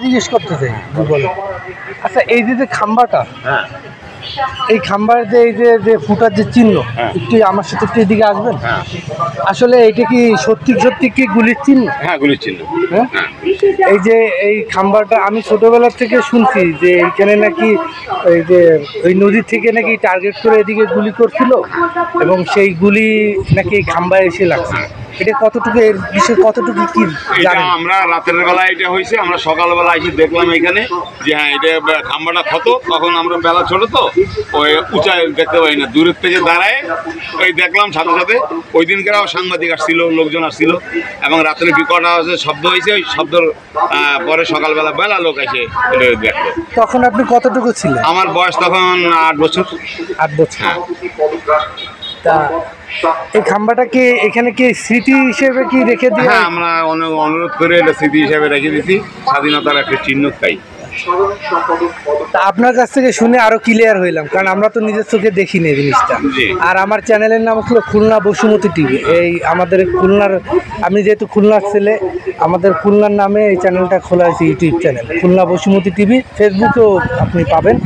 জিজ্ঞেস করতে চাই বলে। আচ্ছা, এই যে খাম্বাটা, হ্যাঁ, এই খাম্বার যে এই যে যে ফুটার যে চিহ্ন, হ্যাঁ। একটু আমার সাথে একটু এদিকে আসবেন। হ্যাঁ, আসলে এটা কি সত্যি সত্যি কি গুলির চিহ্ন? হ্যাঁ, গুলির চিহ্ন। হ্যাঁ, হ্যাঁ, এই যে এই খাম্বাটা আমি ছোটবেলা থেকে শুনছি যে এইখানে নাকি এই যে ওই নদী থেকে নাকি টার্গেট করে এদিকে গুলি করছিল এবং সেই গুলি নাকি এই খাম্বায় এসে লাগছে। এটা কতটুকু, এর বিষয়ে কতটুকু কি এটা জানেন? আমরা রাতের বেলা এটা হয়েছে, আমরা সকালবেলা এসে দেখলাম এখানে যে হ্যাঁ এটা খাম্বাটা ক্ষত। তখন আমরা বেলা ছোট তো ওই উঁচায় দেখতে পাই না, দূরের থেকে দাঁড়ায় ওই দেখলাম সাথে সাথে। ওই দিনকারও সাংবাদিক আসছিল, লোকজন আসছিল এবং রাত্রে বিকট আওয়াজে শব্দ হয়েছে। ওই শব্দর পরে সকালবেলা বেলা লোক এসে দেখলো। তখন আপনি কতটুকু ছিলেন? আমার বয়স তখন 8 বছর। 8 বছর। হ্যাঁ। তা এই খাম্বাটা কি এখানে কি স্মৃতি হিসেবে কি রেখে দিয়ে? হ্যাঁ, আমরা অনুরোধ করে এটা স্মৃতি হিসাবে রেখে দিচ্ছি, স্বাধীনতার একটা চিহ্ন তাই। তা আপনার কাছ থেকে শুনে আরো ক্লিয়ার হইলাম, কারণ আমরা তো নিজের চোখে দেখিনি এই জিনিসটা। জি। আর আমার চ্যানেলের নাম হলো খুলনা বসুমতী টিভি। এই আমাদের খুলনার, আমি যেহেতু খুলনার ছেলে, আমাদের খুলনার নামে এই চ্যানেলটা খোলা হয়েছে, ইউটিউব চ্যানেল খুলনা বসুমতী টিভি। ফেসবুকেও আপনি পাবেন।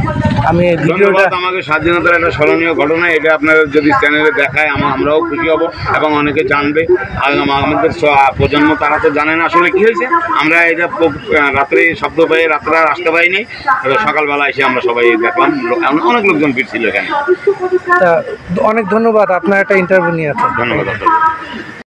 আমি এই ভিডিওটা, ধন্যবাদ। আমাকে স্বাধীনতার একটা স্মরণীয় ঘটনা, এটা আপনারা যদি চ্যানেলে দেখায় আমরাও খুশি হব এবং অনেকে জানবে। আর আমাদের প্রজন্ম তারা তো জানে না আসলে কী হয়েছে। আমরা এটা রাত্রে শব্দ পেয়ে রাত্রে আর আসতে পারিনি, সকালবেলা এসে আমরা সবাই দেখলাম, অনেক লোকজন ভিড় ছিল এখানে। তা অনেক ধন্যবাদ, আপনার একটা ইন্টারভিউ নিয়ে আছে। ধন্যবাদ।